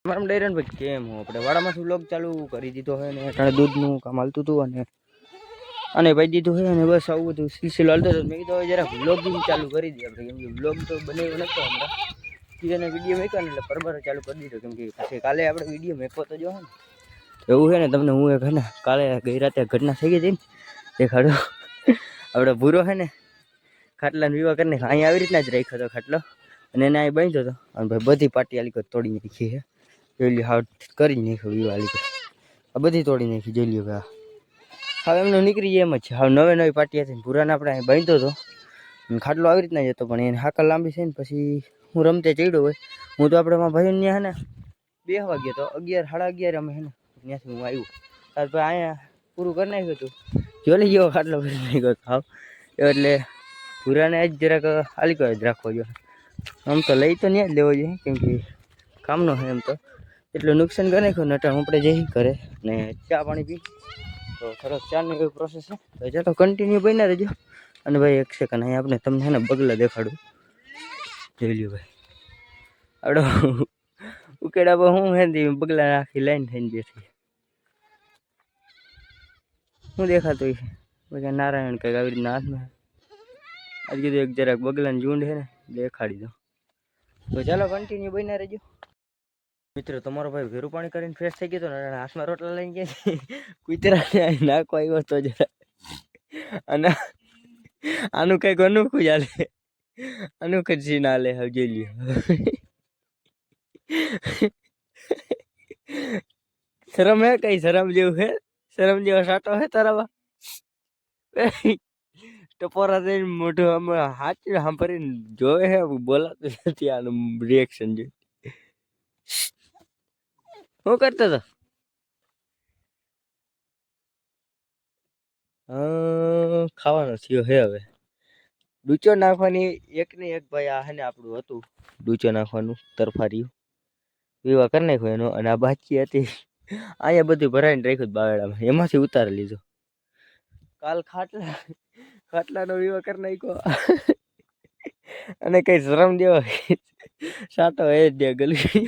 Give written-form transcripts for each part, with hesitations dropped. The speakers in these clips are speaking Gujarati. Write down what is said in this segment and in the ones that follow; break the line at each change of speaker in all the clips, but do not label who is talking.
મારા ડેરન ભાઈ કેમ હો આપણે વાડામાંથી વ્લોગ ચાલુ કરી દીધો હોય ને અટાણે દૂધનું કામ હાલતું હતું અને ભાઈ દીધું હોય અને બસ આવું બધું સિલસિલો હાલતો હતો. મેં કીધું જરા વ્લોગિંગ ચાલુ કરી દઈએ આપણે, કેમ કે વ્લોગ તો બનાવ્યો નહોતો હમણાં એને વિડીયો મેક્યો ને એટલે પરબારો ચાલુ કરી દીધો, કેમ કે પછી કાલે આપણે વિડીયો મેકવો તો જો ને એવું છે ને તમને હું એક હે ને કાલે ગઈ રાતે ઘટના થઈ ગઈ હતી ને દેખાડો. આપણે ભૂરો છે ને ખાટલાનો વિવાહ કરીને અહીંયા આવી રીતના જ રાખ્યો હતો ખાટલો અને એને અહીં બાંધ્યો હતો અને ભાઈ બધી પાટી આલી તોડી નાખી છે. જોઈ લ્યો હાવ કરી નાખ્યો વિવાહ આલી આ બધી તોડી નાખી. જોઈ લ્યો કે હવે એમનો નીકળી જાય એમ જ છે. હવે નવી પાટી હતી ભૂરાને આપણે અહીં બાંધ્યો હતો અને ખાટલો આવી રીતના જ હતો, પણ એને હાકલ લાંબી છે ને પછી હું રમતે ચડ્યો હોય. હું તો આપણે ભાઈ ત્યાં હે ને 2 વાગ્યા તો 11 સાડા 11 અમે હે ને ત્યાંથી હું આવ્યું ત્યાર પછી અહીંયા પૂરું કરી નાખ્યું હતું. જોઈ ગયો ખાટલો કરી નાખ્યો હાવ એટલે ભૂરાને જ જરાક આલીકો જ રાખવો જોઈએ. આમ તો લઈ તો ત્યાં જ લેવો જોઈએ, કેમ કે કામનો છે એમ તો એટલું નુકસાન કરી નાખ્યું ને આપણે જઈ કરે ને ચા પાણી પી તો થોડોક ચાની એવી પ્રોસેસ છે. તો ચાલો કન્ટિન્યુ બન્યા રહેજો. અને ભાઈ એક સેકન્ડ અહીં આપણે તમને છે ને બગલા દેખાડું. જોઈ લ્યો ભાઈ આવડો ઉકેડા પર હું હે બગલા આખી લાઈન થઈને બેઠી હું દેખાતું છે પછી નારાયણ કંઈક આવી રીતના હાથમાં આજ કીધું એક જરાક બગલાની ઝુંડ છે ને દેખાડી દો. તો ચાલો કન્ટિન્યુ બન્યા રહેજો. મિત્રો તમારો ભાઈ ભેરું પાણી કરીને ફ્રેશ થઈ ગયો હતો ને હાથમાં રોટલા લઈને ગયા કુતરાને નાખો આવ્યો હતો જરા અને આનું કંઈક અનોખું જ હાલે, અનોખું જ સીન હાલે. હવે જોઈ લ્યો શરમ હે કઈ શરમ જેવું હે, શરમ જેવો સાટો હે તારામાં ટપોરા થઈને મોઢું હમણાં હાથ સાંભળીને જોવે હે બોલાતું નથી. આનું રિએક્શન જોઈ શું કરતો હતો? ખાવાનો થયો હે હવે ડૂચો નાખવાની એક ને એક ભાઈ આ હે ને આપણું હતું ડૂચો નાખવાનું તરફાર્યું વિવાહ કરી નાખ્યો એનો. અને આ બાકી હતી અહીંયા બધું ભરાઈને રાખ્યું બાવેડામાં, એમાંથી ઉતારી લીધો. કાલ ખાટલાનો વિવાહ કરી નાખ્યો અને કઈ શરમ જેવો સાટો હે જ દે ગલી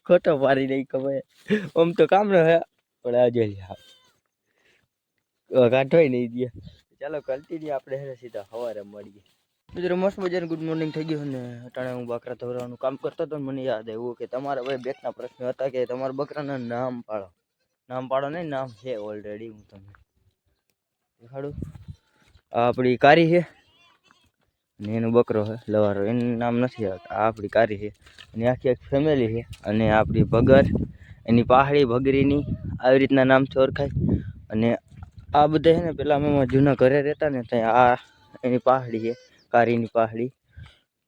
ખોટો પાડી નાખ્યો ભાઈ. આમ તો કામનો હે પણ આજે કાઢોય નહીં દે. ચાલો કન્ટિન્યુ આપણે હે સીધા સવારે મળીએ. મિત્રો મસ્ત મજાનું ગુડ મોર્નિંગ થઈ ગયું ને અટાણે હું બકરા ધોરવાનું કામ કરતો હતો ને મને યાદ આવ્યું કે તમારા ભાઈ બેકના પ્રશ્ન હતા કે તમારા બકરાના નામ પાડો. નામ પાડો નહીં, નામ છે ઓલરેડી હું તમને દેખાડું. આ આપણી કારી છે અને એનો બકરો છે લવારો, એનું નામ નથી આ આપણી કારી છે અને આખી આખી ફેમિલી છે. અને આપણી ભગર એની પહાડી ભગરીની આવી રીતના નામથી ઓળખાય. અને આ બધા છે ને પેલા અમે જૂના ઘરે રહેતા ને ત્યાં આ એની પહાડી છે કારીની પહાડી.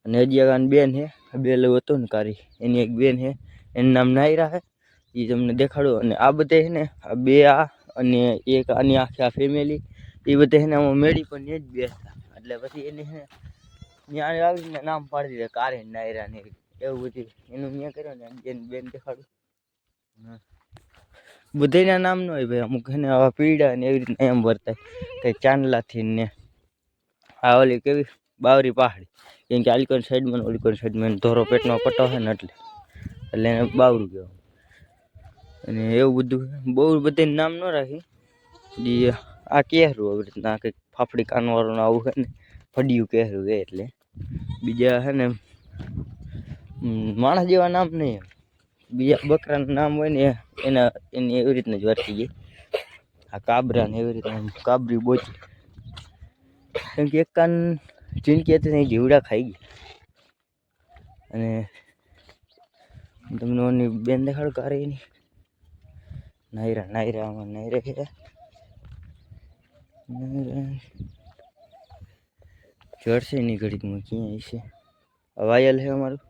અને હજી આની બેન છે બેલું હતું ને કારી એની એક બેન છે એનું નામ નાયરા છે એ તમને દેખાડું. અને આ બધા છે ને આ બે આ અને એક આની આખી આ ફેમિલી એ બધા છે ને આમાં મેળી પણ ને જ બેસતા એટલે પછી એને છે ને ત્યાં આવીને નામ પાડી દીધા કારી નાયરા ને એવું બધું એનું ત્યાં કર્યો ને બેન દેખાડું. બધાના નામ ન હોય ભાઈ, અમુક છે ને આવા પીડા ને એવી રીતના એમ વર્તાય કંઈ ચાંદલાથી ને આ ઓલી કેવી બાવરી પહાડી, કેમ કે આલિકોન સાઈડમાં ઓલિકોન સાઈડમાં ધોરો પેટમાં પટ્ટો છે ને એટલે એને બાવરું કહેવાય. અને એવું બધું બહુ બધાને નામ ન રાખી આ કહેરું આવી રીતના કંઈક ફાફડી કાનવાળું આવું છે ને ફડિયું કહેરું છે. એટલે બીજા છે ને માણસ જેવા નામ નહીં, બીજા બકરાનું નામ હોય ને એની એવી રીતના જ વર્તી ગઈ. આ કાબરા ને એવી રીતના કાબરી બોચી, કેમ કે એક કાન જિંદગી હતી ને જીવડા ખાઈ ગઈ. અને તમને ઓની બેન દેખાડો કારે એની નાયરા નાયરામાં નાયરા છે જળશે એની ઘડીકમાં ક્યાંય છે. વાયલ છે અમારું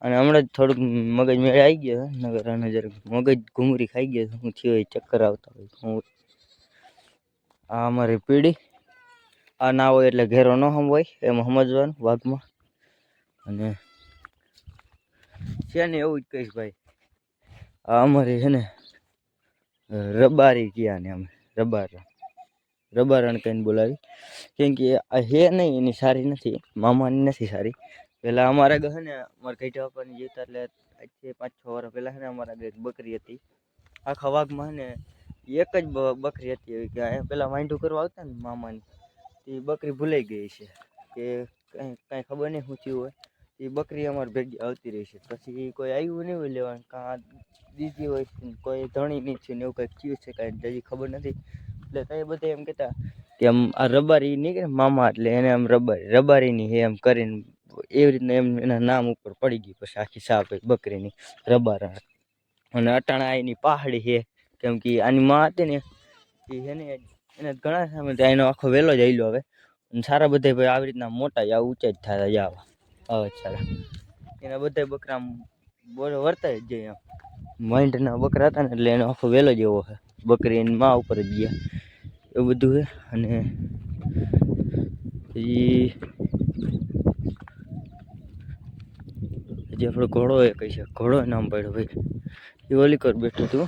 અને હમણાં જ થોડુંક મગજ મેળે આવી ગયો નગર અને જરાક મગજ ઘૂમરી ખાઈ ગયો હું થયો એ ચક્કર આવતા હોય. હું આ અમારી પીઢી આ ના હોય એટલે ઘેરો ન હોય એમાં સમજવાનું વાઘમાં. અને છે ને એવું જ કહીશ ભાઈ આ અમારી છે ને રબારી ક્યાં ને અમે રબારણ કહીને બોલાવી, કેમ કે આ હે નહીં એની સારી નથી, મામાની નથી સારી. પેલા અમારા ઘરે ને અમારે કઈ પપ્પાની જીવતા એટલે આજથી 5-6 વર્ષ પહેલાં છે ને અમારા ઘરે બકરી હતી. આખા વાઘમાં ને એક જ બકરી હતી એવી કે અહીંયા પેલા વાંઢું કરવા આવતા ને મામાની એ બકરી ભૂલાઈ ગઈ છે કે કાંઈ ખબર નહીં શું થયું હોય. એ બકરી અમારી ભેગી આવતી રહી છે. પછી કોઈ આવ્યું નહીં હોય લેવાનું, કાં દીધી હોય કોઈ ધણી નહીં છે ને એવું કંઈક થયું છે કાંઈ હજી ખબર નથી. એટલે તે બધા એમ કહેતા કે આમ આ રબારી નીકળે મામા એટલે એને આમ રબારીની હે એમ કરીને એવી રીતના એમ એના નામ ઉપર પડી ગઈ. પછી આખી સાપ બકરીની રબારા. અને અટાણા એની પહાડી છે કેમ કે આની માં હતી ને એ છે ને એને ઘણા સમય એનો આખો વેલો જ આવેલો હવે. અને સારા બધા ભાઈ આવી રીતના મોટા જ ઊંચા જ થતા જ આવા સારા એના બધા બકરા વર્તાય જ જાય એમ માઇન્ડના બકરા હતા ને એટલે એનો આખો વેલો જ એવો છે. બકરી એની માં ઉપર જ ગયા એવું બધું છે. અને હજી આપણો ઘોડો એ કહી છે, ઘોડો નામ પાડ્યો ભાઈ. એ ઓલી કર બેઠું હતું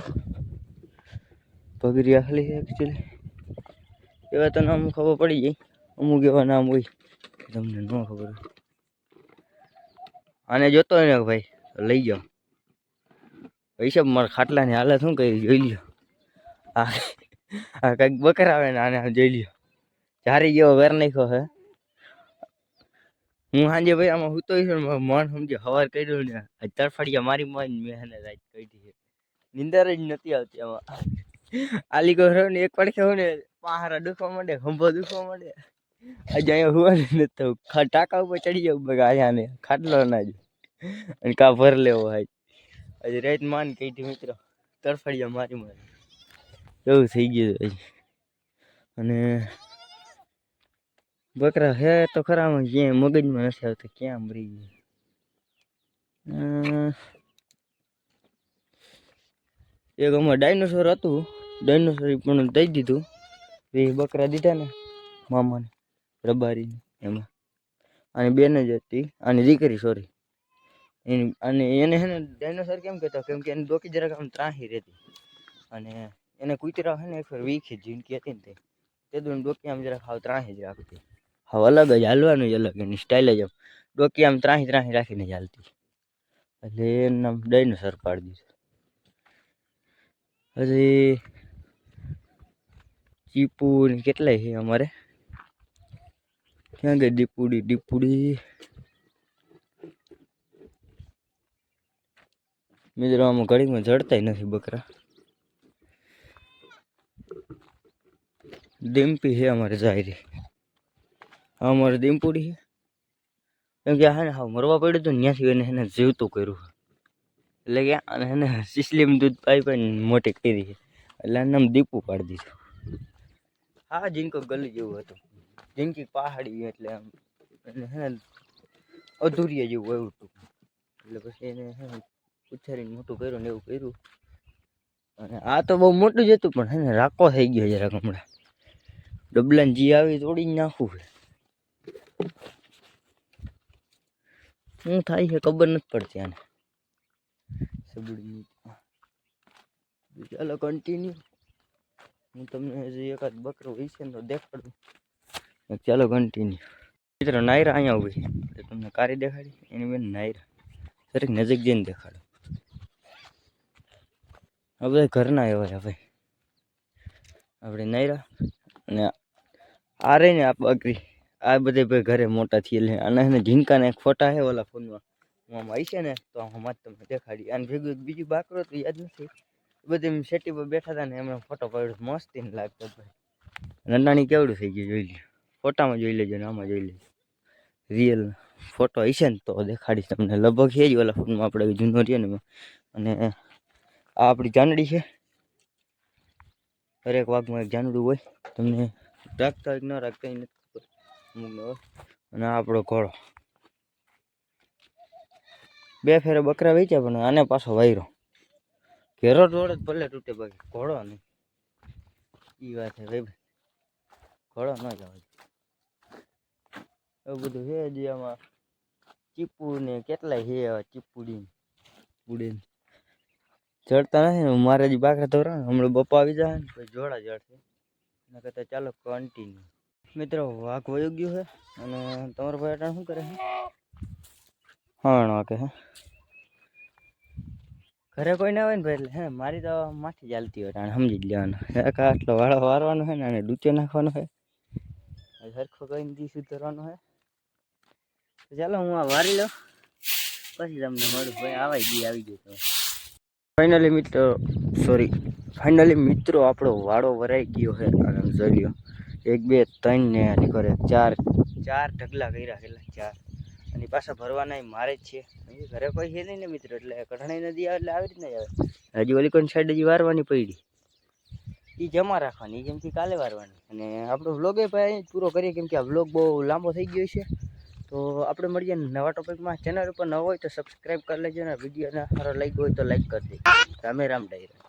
પગરી આખલી છે એકચ્યુઅલી. એવા તો નામ ખબર પડી જાય, અમુક એવા નામ હોય તમને ન ખબર હોય. આને જોતો હોય ને ભાઈ લઈ જાઓ પૈસા મારા ખાટલાની હાલત શું કરી જોઈ લ્યો. હા કંઈક બકરા આવે ને આને જોઈ લ્યો ચારી જેવો વેર નાખ્યો હે. હું સાંજે ભાઈ આમાં સૂતો છું મન સમજે સવાર કર્યું ને તરફડિયા મારી મારી મેં એને રાત કાઢી છે. નિંદર જ નથી આવતી આમાં. આલી કો ને એક પડખે હોય ને પહારા દુખવા માંડે, ખંભો દુખવા માંડે. આજે અહીંયા હોવાનું નથી થયું. ટાંકા ઉપર ચડી જાવ બગા અહીંયા ને ખાટલો ના જ અને કા ભર લેવો હોય. હજી રાત માન કઈ મિત્રો તરફડિયા મારી મારી એવું થઈ ગયું હજી. અને બકરા હે તો ખરામાં ક્યાંય મગજમાં નથી આવતા ક્યાં મરી ગયા. એક અમારે ડાયનોસોર હતું, ડાયનોસોર પણ દઈ દીધું. એ બકરા દીધા ને મામાને રબારીને એમાં અને બેન જ હતી આની દીકરી સોરી એની. અને એને હે ને ડાયનોસોર કેમ કહેતો કેમ કે એની ડોકી જરાક આમ ત્રાહી રહેતી અને એને કૂતરા હે ને એક વાર વીખી જિંદગી હતી ને તે દોન ડોકી આમ જરાક હાવ ત્રાહી જ રાખતી. હાવ અલગ જ હાલવાનું જ અલગ એની સ્ટાઇલ જ આમ ડોકી આમ ત્રાહી રાખીને જ હાલતી. એટલે એનું નામ ડાયનોસોર પાડી દીધું. હજી ચીપુ ને કેટલાય છે અમારે. ક્યાં ગઈ દીપુડી મિત્રો આમાં ઘડીમાં જડતાય નથી બકરા. ડીમ્પી છે અમારે જાયરી. અમારે દીમપુડી છે કેમ કે હા ને હા મરવા પડ્યું હતું ને ત્યાંથી એને જીવતું કર્યું. એટલે કે અને એને સિસલીમ દૂધ પાઈ પાઈને મોટી કરી છે એટલે આનું નામ દીપુ પાડી દીધું. હા જીનકો ગલી જેવું હતું, જીનકી પહાડી એટલે આમ એને હે ને અધૂરિયા જેવું એવું હતું. એટલે પછી એને હે ને ઉછેરીને મોટું કર્યું ને એવું કર્યું. અને આ તો બહુ મોટું જ હતું પણ હે ને રાકો થઈ ગયો જરાક હમણાં. ડબલાને જી આવી તોડીને નાખવું છે. શું થાય છે ખબર નથી પડતી આને. ચાલો કન્ટિન્યુ. હું તમને હજી એકાદ બકરો વિશે તો દેખાડું. ચાલો કન્ટિન્યુ. મિત્રો નાયરા અહીંયા ઉભી છે તમને કારી દેખાડી એની બેન નાયરા દરેક નજીક જઈને દેખાડો. આ બધા ઘરના એવા છે ભાઈ આપણે નાયરા. અને આ રહી ને આ બકરી આ બધે ભાઈ ઘરે મોટા થયેલા અને એને ઝીંકાના એક ફોટા છે ઓલા ફોનમાં આમાં આવી છે ને તો આમાં તમને દેખાડી. અને ભેગું બીજું બાકરો તો યાદ નથી. બધી સેટી પર બેઠા હતા ને એમનો ફોટો પાડ્યો મસ્તી ને લાગતો ભાઈ. નંદાણી કેવડું થઈ ગયું જોઈ લો. ફોટામાં જોઈ લેજો ને આમાં જોઈ લેજો. રિયલ ફોટો હશે ને તો દેખાડીશ તમને. લગભગ છે જ ઓલા ફોનમાં આપણે જૂનો રહ્યો ને. અને આ આપણી જાનડી છે. દરેક વાઘમાં એક જાનડું હોય. તમને રાખતા હોય કે ન રાખતા નથી ખબર અમુકને હોય. અને આ આપણો ઘોડો બે ફેરે બકરા વેચ્યા પણ આને પાછો વાયરો. ઘેરો રોડ જ ભલે તૂટે બાકી ઘોડો નહીં. એ વાત છે ભાઈ ઘોડો ન જવાય. એવું બધું છે જે આમાં ચીપુ ને કેટલાય છે ચીપુડી ઉડે ચડતા નથી ને મારે જ બાકરા ધોરા હમણાં બપા આવી જાય ને પછી જોડા જડશે એના કરતાં ચાલો કન્ટિન્યુ. મિત્રો વાઘ વયો ગયું છે અને તમારો ભાઈ અટાણ શું કરે છે? હા વાકે હે ઘરે કોઈ ના હોય ને ભાઈ એટલે હે મારી તો માથી ચાલતી હોય તાણે સમજી જ લેવાનું એક આટલો વાળો વારવાનો છે ને અને ડૂચો નાખવાનો છે સરખો કરીને દી સુધારવાનો છે તો ચાલો હું આ વારી લઉં પછી તમને મળું ભાઈ આવી ગયો તમે ફાઇનલી મિત્રો આપણો વાળો વરાઈ ગયો છે અને જોઈ લ્યો 1 2 3 ને કરે ચાર ઢગલા કર્યા કેટલા ચાર અને પાછા ભરવાના મારે જ છે ઘરે કોઈ છે નહીં ને મિત્રો એટલે કઢાણી નદી આવે એટલે આવી રીતના જ આવે હજી ઓલી કોઈ સાઈડ હજી વારવાની પડી એ જમા રાખવાની જેમ કે કાલે વારવાની અને આપણો વ્લોગ એ ભાઈ પૂરો કરીએ કેમ કે આ વ્લોગ બહુ લાંબો થઈ ગયો છે તો આપણે મળીએ નવા ટોપિકમાં ચેનલ ઉપર ન હોય તો સબસ્ક્રાઈબ કરી લેજો ને વિડીયોને સારો લાગ્યો હોય તો લાઈક કરી દેજો રામે રામ ડાયરા